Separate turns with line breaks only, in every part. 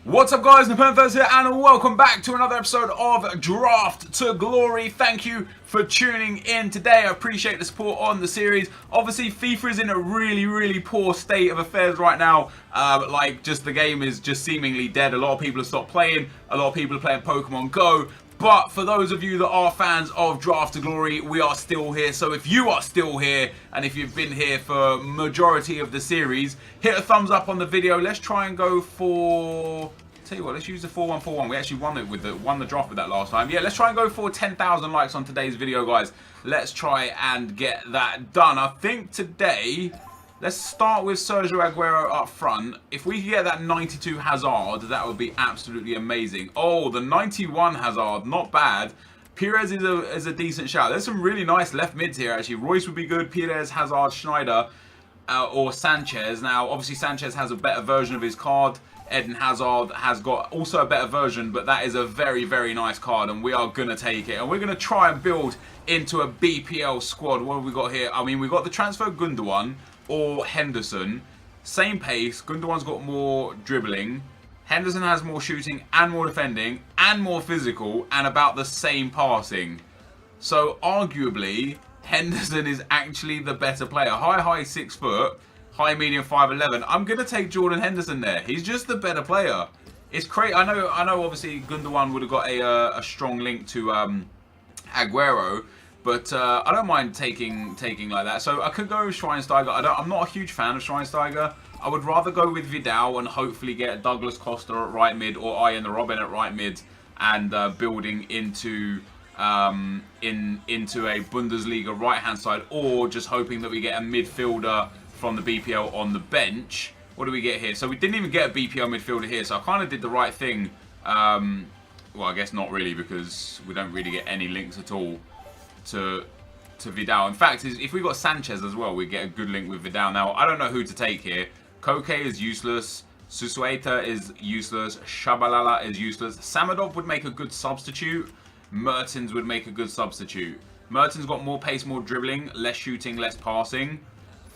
What's up guys, NepentheZ here and welcome back to another episode of Draft to Glory. Thank you for tuning in today. I appreciate the support on the series. Obviously FIFA is in a really poor state of affairs right now. Just the game is just seemingly dead. A lot of people have stopped playing. A lot of people are playing Pokemon Go. But for those of you that are fans of Draft to Glory, we are still here. So if you are still here, and if you've been here for majority of the series, hit a thumbs up on the video. Let's try and go for... Tell you what, let's use the 4-1-4-1. We actually won the draft with that last time. Yeah, let's try and go for 10,000 likes on today's video, guys. Let's try and get that done. I think today... Let's start with Sergio Aguero up front. If we get that 92 Hazard, that would be absolutely amazing. Oh, the 91 Hazard, not bad. Pires is a decent shout. There's some really nice left mids here, actually. Royce would be good. Pires, Hazard, Schneider, or Sanchez. Now, obviously, Sanchez has a better version of his card. Eden Hazard has got also a better version, but that is a very nice card, and we are going to take it. And we're going to try and build into a BPL squad. What have we got here? I mean, we've got the transfer Gundogan or Henderson. Same pace. Gundogan's got more dribbling. Henderson has more shooting and more defending and more physical and about the same passing. So arguably, Henderson is actually the better player. High 6 foot. High medium 5'11". I'm gonna take Jordan Henderson there. He's just the better player. It's crazy. I know. Obviously, Gundogan would have got a strong link to Aguero, but I don't mind taking like that. So I could go with Schweinsteiger. I'm not a huge fan of Schweinsteiger. I would rather go with Vidal and hopefully get Douglas Costa at right mid or Ian Robin at right mid, and building into into a Bundesliga right hand side, or just hoping that we get a midfielder from the BPL on the bench. What do we get here? So we didn't even get a BPL midfielder here, so I kind of did the right thing. Well, I guess not really, because we don't really get any links at all to Vidal. In fact, if we got Sanchez as well, we get a good link with Vidal. Now, I don't know who to take here. Koke is useless. Susueta is useless. Shabalala is useless. Samadov would make a good substitute. Mertens would make a good substitute. Mertens got more pace, more dribbling, less shooting, less passing.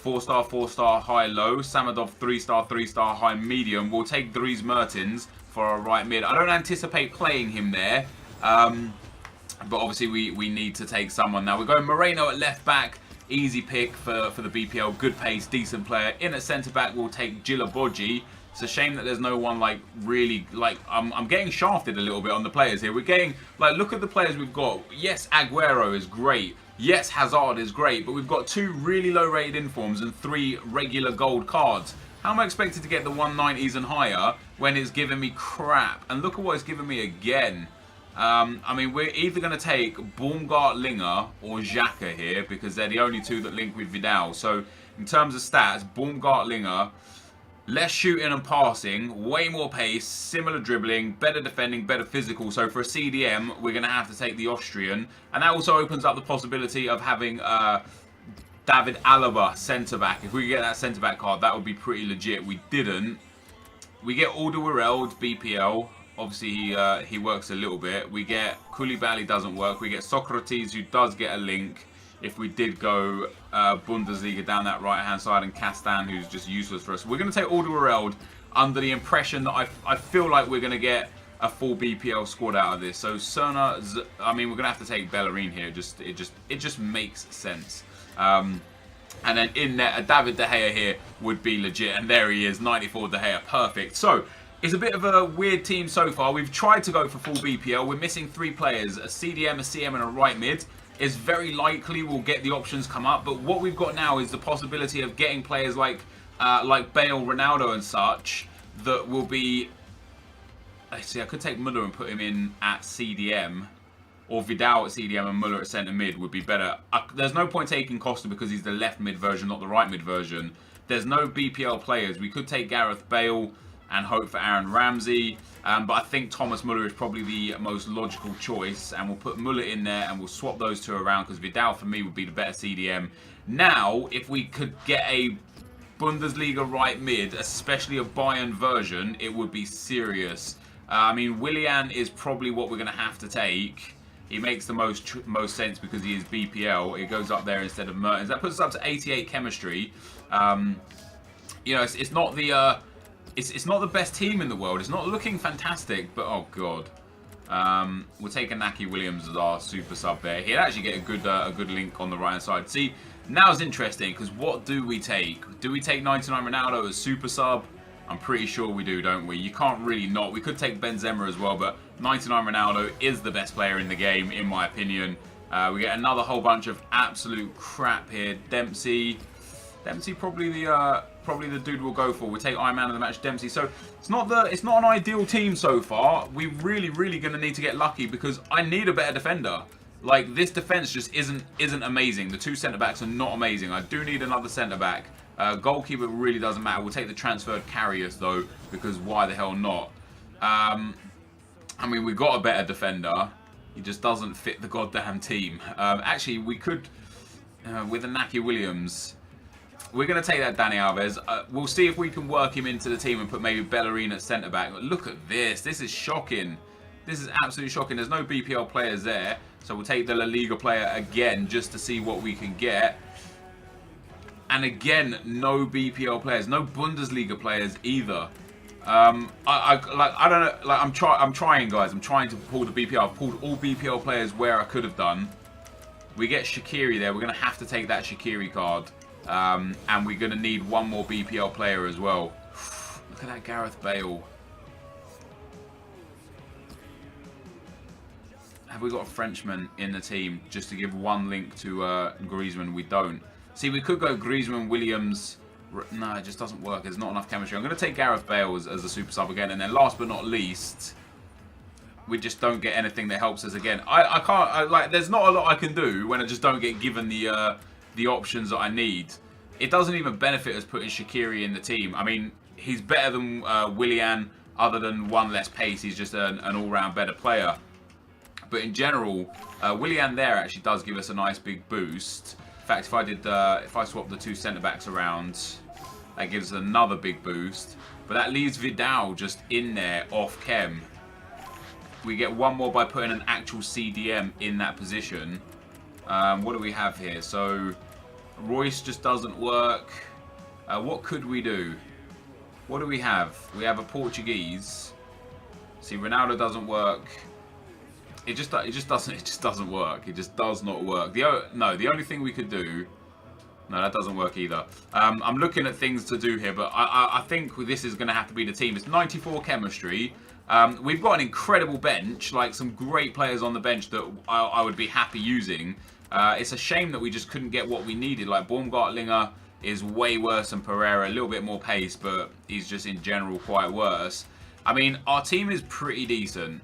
4-star, 4-star, high, low. Samadov, 3-star, 3-star, high, medium. We'll take Dries Mertens for a right mid. I don't anticipate playing him there. But obviously we need to take someone. Now we're going Moreno at left back. Easy pick for the BPL. Good pace, decent player. In at centre back, we'll take Gilabodji. It's a shame that there's no one I'm getting shafted a little bit on the players here. We're getting, look at the players we've got. Yes, Aguero is great. Yes, Hazard is great, but we've got 2 really low rated informs and 3 regular gold cards. How am I expected to get the 190s and higher when it's giving me crap? And look at what it's giving me again. I mean, we're either going to take Baumgartlinger or Xhaka here, because they're the only 2 that link with Vidal. So in terms of stats, Baumgartlinger, less shooting and passing, way more pace, similar dribbling, better defending, better physical. So for a CDM, we're going to have to take the Austrian. And that also opens up the possibility of having David Alaba centre-back. If we get that centre-back card, that would be pretty legit. We didn't. We get Alderweireld, BPL. Obviously, he works a little bit. We get Koulibaly, doesn't work. We get Socrates, who does get a link. If we did go Bundesliga down that right-hand side, and Castan, who's just useless for us. We're going to take Alderweireld under the impression that I feel like we're going to get a full BPL squad out of this. So Cerna, I mean, we're going to have to take Bellerin here. It just makes sense. And then in there, a David De Gea here would be legit. And there he is, 94 De Gea, perfect. So it's a bit of a weird team so far. We've tried to go for full BPL. We're missing 3 players, a CDM, a CM, and a right mid. It's very likely we'll get the options come up, but what we've got now is the possibility of getting players like Bale, Ronaldo and such that will be... I could take Müller and put him in at CDM, or Vidal at CDM and Müller at centre mid would be better. There's no point taking Costa because he's the left mid version, not the right mid version. There's no BPL players. We could take Gareth Bale and hope for Aaron Ramsey. But I think Thomas Müller is probably the most logical choice. And we'll put Müller in there and we'll swap those 2 around, because Vidal for me would be the better CDM. Now, if we could get a Bundesliga right mid, especially a Bayern version, it would be serious. I mean, Willian is probably what we're going to have to take. He makes the most sense because he is BPL. It goes up there instead of Mertens. That puts us up to 88 chemistry. You know, it's not the It's not the best team in the world. It's not looking fantastic, but oh god. We'll take Inaki Williams as our super sub there. He'd actually get a good link on the right hand side. See, now it's interesting because what do we take? Do we take 99 Ronaldo as super sub? I'm pretty sure we do, don't we? You can't really not. We could take Benzema as well, but 99 Ronaldo is the best player in the game, in my opinion. We get another whole bunch of absolute crap here. Dempsey probably the dude we'll go for. We'll take Iron Man of the match, Dempsey. So it's not an ideal team so far. We're really gonna need to get lucky because I need a better defender. Like, this defense just isn't amazing. The two centre backs are not amazing. I do need another centre back. Goalkeeper really doesn't matter. We'll take the transferred Carriers though, because why the hell not? I mean, we've got a better defender. He just doesn't fit the goddamn team. Actually, we could, with Inaki Williams, we're going to take that Dani Alves. We'll see if we can work him into the team and put maybe Bellerin at centre-back. Look at this. This is shocking. This is absolutely shocking. There's no BPL players there. So we'll take the La Liga player again just to see what we can get. And again, no BPL players. No Bundesliga players either. I don't know. Like, I'm trying, guys. I'm trying to pull the BPL. I've pulled all BPL players where I could have done. We get Shaqiri there. We're going to have to take that Shaqiri card. And we're going to need one more BPL player as well. Look at that Gareth Bale. Have we got a Frenchman in the team just to give one link to Griezmann? We don't. See, we could go Griezmann, Williams. No, it just doesn't work. There's not enough chemistry. I'm going to take Gareth Bale as a super sub again. And then last but not least, we just don't get anything that helps us again. I can't, like, there's not a lot I can do when I just don't get given the options that I need. It doesn't even benefit us putting Shaqiri in the team. I mean, he's better than Willian, other than one less pace. He's just an all-round better player. But in general, Willian there actually does give us a nice big boost. In fact, if I swap the two centre-backs around, that gives us another big boost. But that leaves Vidal just in there, off chem. We get one more by putting an actual CDM in that position. What do we have here? So Royce just doesn't work. What could we do? What do we have? We have a Portuguese. See, Ronaldo doesn't work. It just doesn't work. It just does not work. The only thing we could do. No, that doesn't work either. I'm looking at things to do here, but I think this is going to have to be the team. It's 94 chemistry. We've got an incredible bench, like some great players on the bench that I would be happy using. It's a shame that we just couldn't get what we needed. Like, Baumgartlinger is way worse than Pereira. A little bit more pace, but he's just in general quite worse. I mean, our team is pretty decent.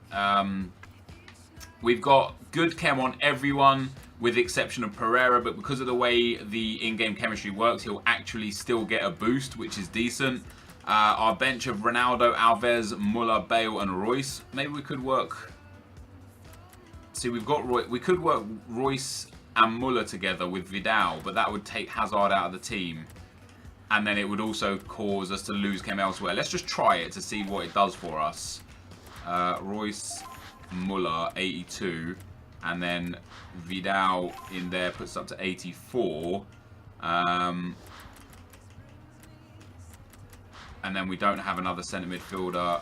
We've got good chem on everyone, with the exception of Pereira, but because of the way the in-game chemistry works, he'll actually still get a boost, which is decent. Our bench of Ronaldo, Alves, Muller, Bale, and Royce. Maybe we could work. See, we could work Royce and Muller together with Vidal, but that would take Hazard out of the team, and then it would also cause us to lose chem elsewhere. Let's just try it to see what it does for us. Royce, Muller, 82, and then Vidal in there puts up to 84. And then we don't have another centre midfielder.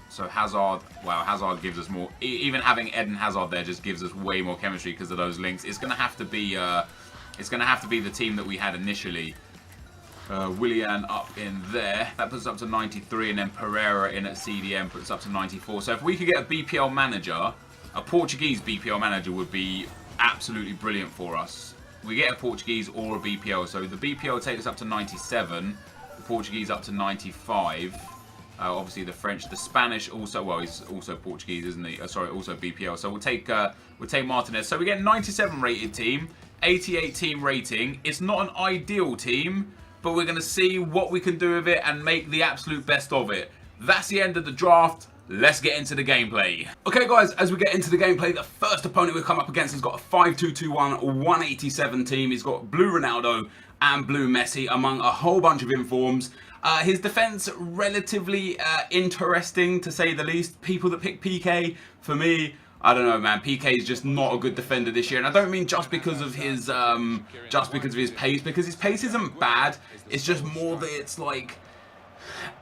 So Hazard, wow, Hazard gives us more. Even having Eden Hazard there just gives us way more chemistry because of those links. It's going to have to be, the team that we had initially. Willian up in there, that puts us up to 93, and then Pereira in at CDM puts us up to 94. So if we could get a BPL manager, a Portuguese BPL manager would be absolutely brilliant for us. We get a Portuguese or a BPL, so the BPL takes us up to 97, the Portuguese up to 95. Obviously the French, the Spanish also, well, he's also Portuguese, isn't he? Sorry, also BPL. So we'll take Martinez. So we get 97 rated team, 88 team rating. It's not an ideal team, but we're going to see what we can do with it and make the absolute best of it. That's the end of the draft. Let's get into the gameplay. Okay, guys, as we get into the gameplay, the first opponent we've come up against has got a 5-2-2-1, 187 team. He's got blue Ronaldo and blue Messi among a whole bunch of informs. His defense, relatively interesting, to say the least. People that pick PK, for me, I don't know, man. PK is just not a good defender this year, and I don't mean just because of his pace, because his pace isn't bad. It's just more that it's like,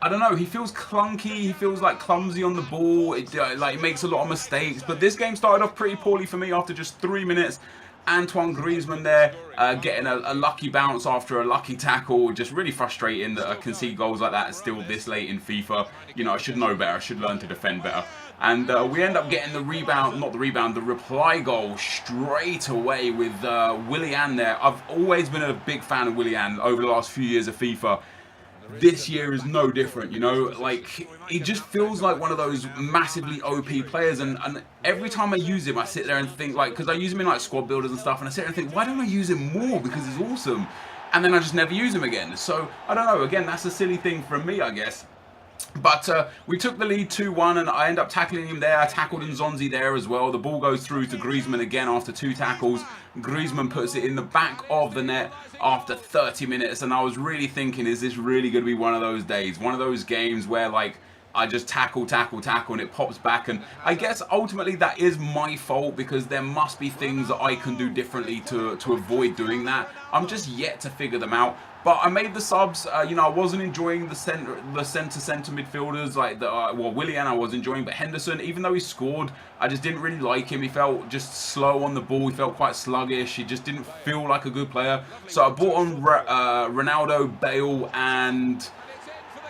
I don't know, he feels clunky, he feels like clumsy on the ball, like he makes a lot of mistakes, but this game started off pretty poorly for me after just 3 minutes. Antoine Griezmann there, getting a lucky bounce after a lucky tackle. Just really frustrating that I concede goals like that still this late in FIFA. You know, I should know better, I should learn to defend better. And we end up getting the rebound, not the rebound, the reply goal straight away with Willian there. I've always been a big fan of Willian over the last few years of FIFA. This year is no different, you know, like, he just feels like one of those massively OP players, and every time I use him, I sit there and think, like, because I use him in, like, squad builders and stuff, and I sit there and think, why don't I use him more, because he's awesome, and then I just never use him again. So, I don't know, again, that's a silly thing from me, I guess. But we took the lead 2-1, and I end up tackling him there. I tackled Nzonzi there as well. The ball goes through to Griezmann again after 2 tackles. Griezmann puts it in the back of the net after 30 minutes, and I was really thinking, is this really going to be one of those days? One of those games where, like, I just tackle, and it pops back. And I guess ultimately that is my fault, because there must be things that I can do differently to avoid doing that. I'm just yet to figure them out. But I made the subs. You know, I wasn't enjoying the center midfielders, like well, Willian I was enjoying, but Henderson, even though he scored, I just didn't really like him. He felt just slow on the ball. He felt quite sluggish. He just didn't feel like a good player. So I brought on Ronaldo, Bale, and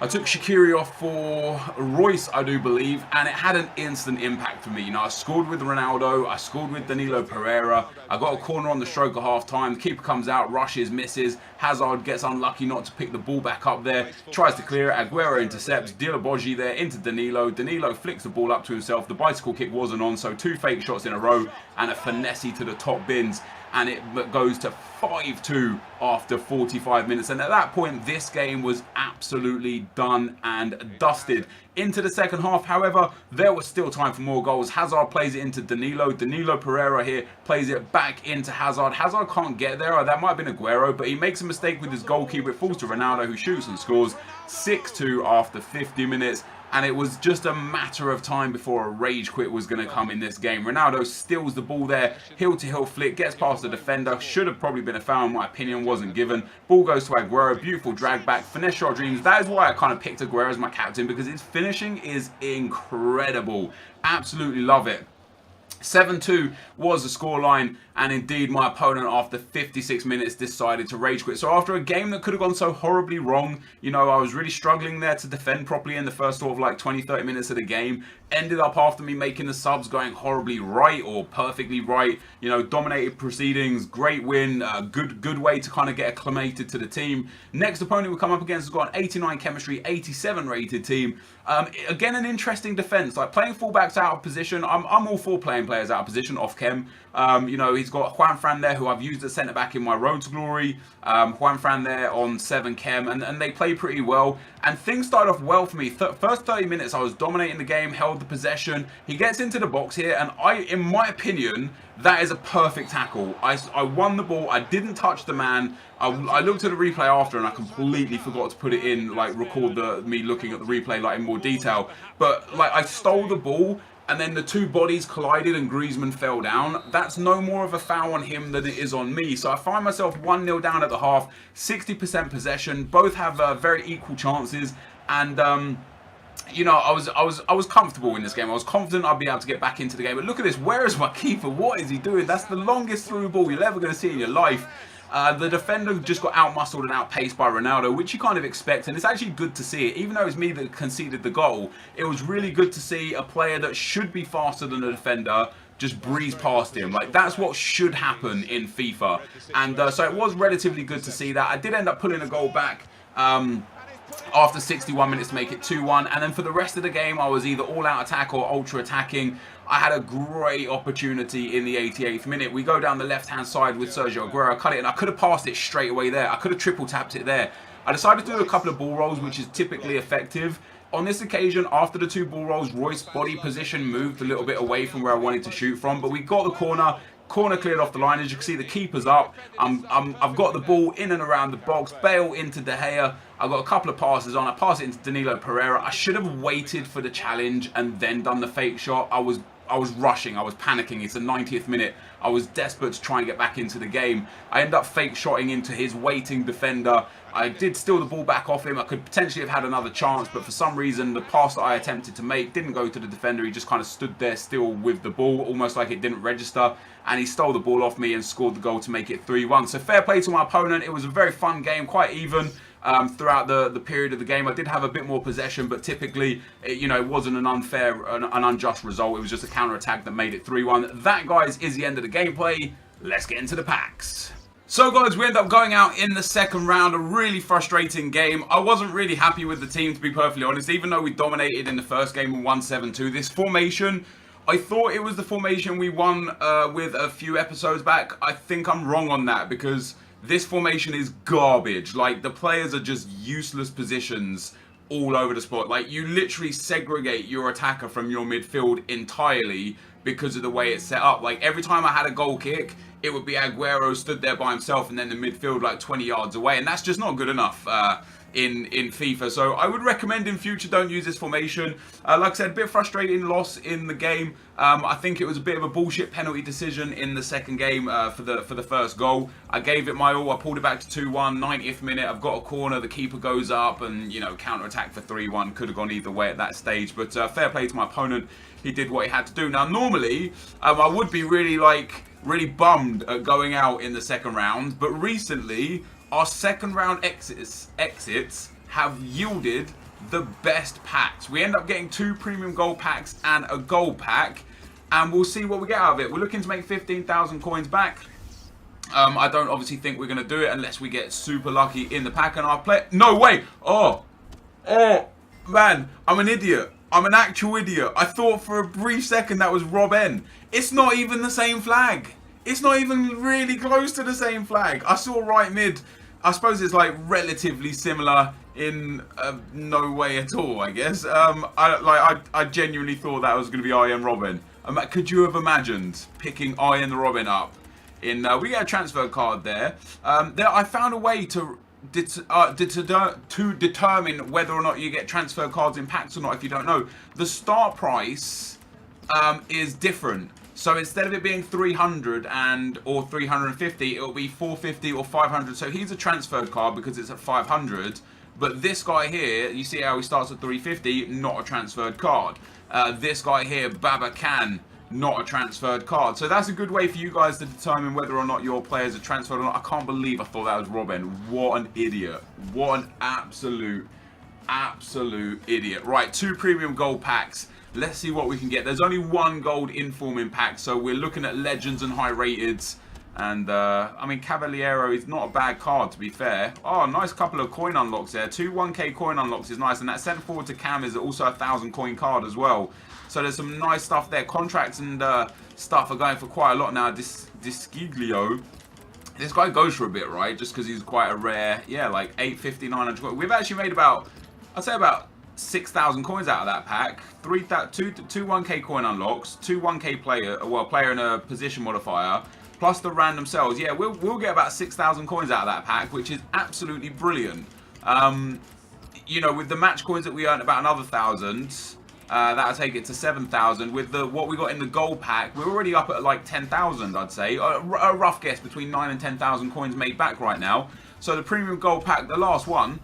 I took Shaqiri off for Royce, I do believe, and it had an instant impact for me. You know, I scored with Ronaldo, I scored with Danilo Pereira, I got a corner on the stroke of half time, the keeper comes out, rushes, misses, Hazard gets unlucky not to pick the ball back up there, tries to clear it, Aguero intercepts, Dilaboji there into Danilo, Danilo flicks the ball up to himself, the bicycle kick wasn't on, so 2 fake shots in a row, and a finesse to the top bins. And it goes to 5-2 after 45 minutes. And at that point, this game was absolutely done and dusted. Into the second half, however, there was still time for more goals. Hazard plays it into Danilo. Danilo Pereira here plays it back into Hazard. Hazard can't get there. That might have been Aguero, but he makes a mistake with his goalkeeper. It falls to Ronaldo, who shoots and scores. 6-2 after 50 minutes. And it was just a matter of time before a rage quit was going to come in this game. Ronaldo steals the ball there, heel-to-heel flick, gets past the defender. Should have probably been a foul, in my opinion, wasn't given. Ball goes to Aguero, beautiful drag back, finesse your dreams. That is why I kind of picked Aguero as my captain, because his finishing is incredible. Absolutely love it. 7-2 was the scoreline, and indeed my opponent after 56 minutes decided to rage quit. So after a game that could have gone so horribly wrong, you know, I was really struggling there to defend properly in the first sort of like 20-30 minutes of the game. Ended up after me making the subs going horribly right or perfectly right. You know, dominated proceedings, great win, good way to kind of get acclimated to the team. Next opponent we come up against has got an 89 chemistry, 87 rated team. Again, an interesting defense, like playing fullbacks out of position. I'm all for playing players out of position off chem. You know, he's got Juan Fran there, who I've used as centre back in my road to glory. Juan Fran there on 7 chem, and they play pretty well. And things started off well for me. First 30 minutes, I was dominating the game, held the possession. He gets into the box here, and in my opinion, that is a perfect tackle. I won the ball. I didn't touch the man. I looked at the replay after, and I completely forgot to put it in, like record me looking at the replay like in more detail. But like I stole the ball, and then the 2 bodies collided and Griezmann fell down. That's no more of a foul on him than it is on me. So I find myself 1-0 down at the half, 60% possession. Both have very equal chances, and you know, I was comfortable in this game. I was confident I'd be able to get back into the game. But look at this. Where is my keeper? What is he doing? That's the longest through ball you're ever going to see in your life. The defender just got outmuscled and outpaced by Ronaldo, which you kind of expect, and it's actually good to see it. Even though it's me that conceded the goal, it was really good to see a player that should be faster than the defender just breeze past him. Like, that's what should happen in FIFA. And so it was relatively good to see that. I did end up pulling a goal back after 61 minutes to make it 2-1, and then for the rest of the game I was either all out attack or ultra attacking. I had a great opportunity in the 88th minute. We go down the left hand side with Sergio Aguero. I cut it, and I could have passed it straight away there. I could have triple tapped it there. I decided to do a couple of ball rolls, which is typically effective. On this occasion, after the 2 ball rolls, Royce's body position moved a little bit away from where I wanted to shoot from, but we got the corner cleared off the line. As you can see, the keeper's up. I've got the ball in and around the box. Bale into De Gea. I've got a couple of passes on. I pass it into Danilo Pereira. I should have waited for the challenge and then done the fake shot. I was rushing, I was panicking. It's the 90th minute. I was desperate to try and get back into the game. I ended up fake shotting into his waiting defender. I did steal the ball back off him. I could potentially have had another chance, but for some reason, the pass that I attempted to make didn't go to the defender. He just kind of stood there still with the ball, almost like it didn't register, and he stole the ball off me and scored the goal to make it 3-1. So fair play to my opponent. It was a very fun game, quite even. Throughout the period of the game, I did have a bit more possession, but typically, it wasn't an unfair, an unjust result. It was just a counter-attack that made it 3-1. That, guys, is the end of the gameplay. Let's get into the packs. So, guys, we end up going out in the second round. A really frustrating game. I wasn't really happy with the team, to be perfectly honest, even though we dominated in the first game and won 7-2. This formation, I thought it was the formation we won with a few episodes back. I think I'm wrong on that, because this formation is garbage. Like, the players are just useless positions all over the spot. Like, you literally segregate your attacker from your midfield entirely because of the way it's set up. Like, every time I had a goal kick, it would be Aguero stood there by himself and then the midfield like 20 yards away. And that's just not good enough in FIFA. So I would recommend in future don't use this formation. Like I said, a bit frustrating loss in the game. I think it was a bit of a bullshit penalty decision in the second game for the first goal. I gave it my all. I pulled it back to 2-1, 90th minute. I've got a corner. The keeper goes up and, counter attack for 3-1. Could have gone either way at that stage. But fair play to my opponent. He did what he had to do. Now, normally, I would be really bummed at going out in the second round. But recently, our second round exits have yielded the best packs. We end up getting 2 premium gold packs and a gold pack, and we'll see what we get out of it. We're looking to make 15,000 coins back. I don't obviously think we're going to do it unless we get super lucky in the pack, and our play. No way! Oh, man, I'm an idiot. I'm an actual idiot. I thought for a brief second that was Rob N. It's not even the same flag. It's not even really close to the same flag. I saw right mid. I suppose it's like relatively similar in no way at all, I guess. I genuinely thought that was going to be Ian Robin. Could you have imagined picking Ian the Robin up? We get a transfer card there. I found a way to determine whether or not you get transfer cards in packs or not if you don't know. The start price is different. So instead of it being 300 or 350, it'll be 450 or 500. So he's a transferred card because it's at 500. But this guy here, you see how he starts at 350, not a transferred card. This guy here, Baba Khan, not a transferred card. So that's a good way for you guys to determine whether or not your players are transferred or not. I can't believe I thought that was Robin. What an idiot. What an absolute idiot. Right, 2 premium gold packs. Let's see what we can get. There's only 1 gold informing pack, so we're looking at legends and high rateds. And, I mean, Cavaliero is not a bad card, to be fair. Oh, nice couple of coin unlocks there. 2 1k coin unlocks is nice. And that sent forward to Cam is also a 1,000 coin card as well. So there's some nice stuff there. Contracts and stuff are going for quite a lot now. Disciglio. This guy goes for a bit, right? Just because he's quite a rare, yeah, like 850, 900. We've actually made about, I'd say about 6,000 coins out of that pack. 2 1k coin unlocks, 2 1k player and a position modifier, plus the random cells. Yeah, we'll get about 6,000 coins out of that pack, which is absolutely brilliant. With the match coins that we earned, about another 1,000. That'll take it to 7,000. With what we got in the gold pack, we're already up at like 10,000, I'd say. A rough guess, between 9 and 10,000 coins made back right now. So the premium gold pack, the last one.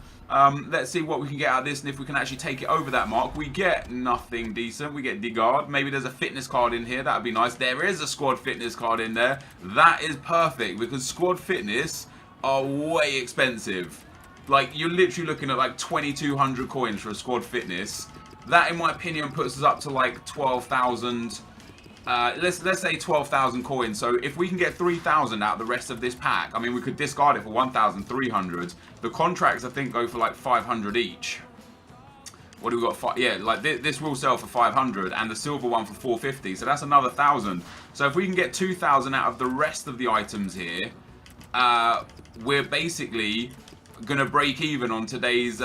Let's see what we can get out of this and if we can actually take it over that mark. We get nothing decent. We get Digard. Maybe there's a fitness card in here. That would be nice. There is a squad fitness card in there. That is perfect because squad fitness are way expensive. Like, you're literally looking at like 2,200 coins for a squad fitness. That, in my opinion, puts us up to like 12,000. Let's say 12,000 coins. So if we can get 3,000 out of the rest of this pack, I mean, we could discard it for 1,300. The contracts, I think, go for like 500 each. What do we got? Yeah, like this will sell for 500, and the silver one for 450. So that's another 1,000. So if we can get 2,000 out of the rest of the items here, we're basically gonna break even on today's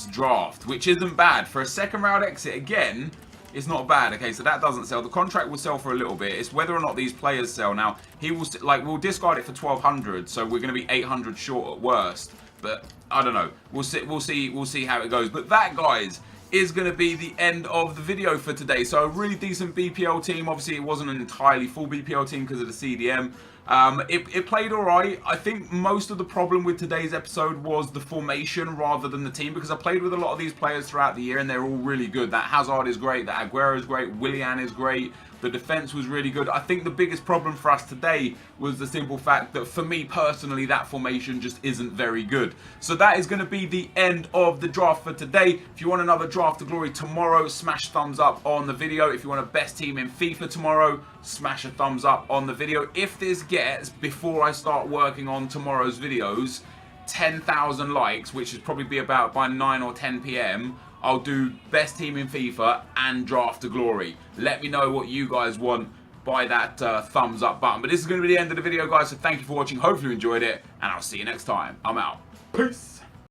draft, which isn't bad for a second round exit. Again, it's not bad. Okay, so that doesn't sell. The contract will sell for a little bit. It's whether or not these players sell. Now, he will we'll discard it for 1,200, so we're going to be 800 short at worst. But I don't know. We'll see how it goes. But that, guys, is going to be the end of the video for today. So a really decent BPL team. Obviously, it wasn't an entirely full BPL team because of the CDM. It played alright. I think most of the problem with today's episode was the formation rather than the team, because I played with a lot of these players throughout the year and they're all really good. That Hazard is great, that Aguero is great, Willian is great. The defense was really good. I think the biggest problem for us today was the simple fact that for me personally, that formation just isn't very good. So that is going to be the end of the draft for today. If you want another draft to glory tomorrow, smash thumbs up on the video. If you want a best team in FIFA tomorrow, smash a thumbs up on the video. If this gets, before I start working on tomorrow's videos, 10,000 likes, which should probably be about by 9 or 10 p.m, I'll do best team in FIFA and draft to glory. Let me know what you guys want by that thumbs up button. But this is going to be the end of the video, guys. So thank you for watching. Hopefully you enjoyed it. And I'll see you next time. I'm out. Peace.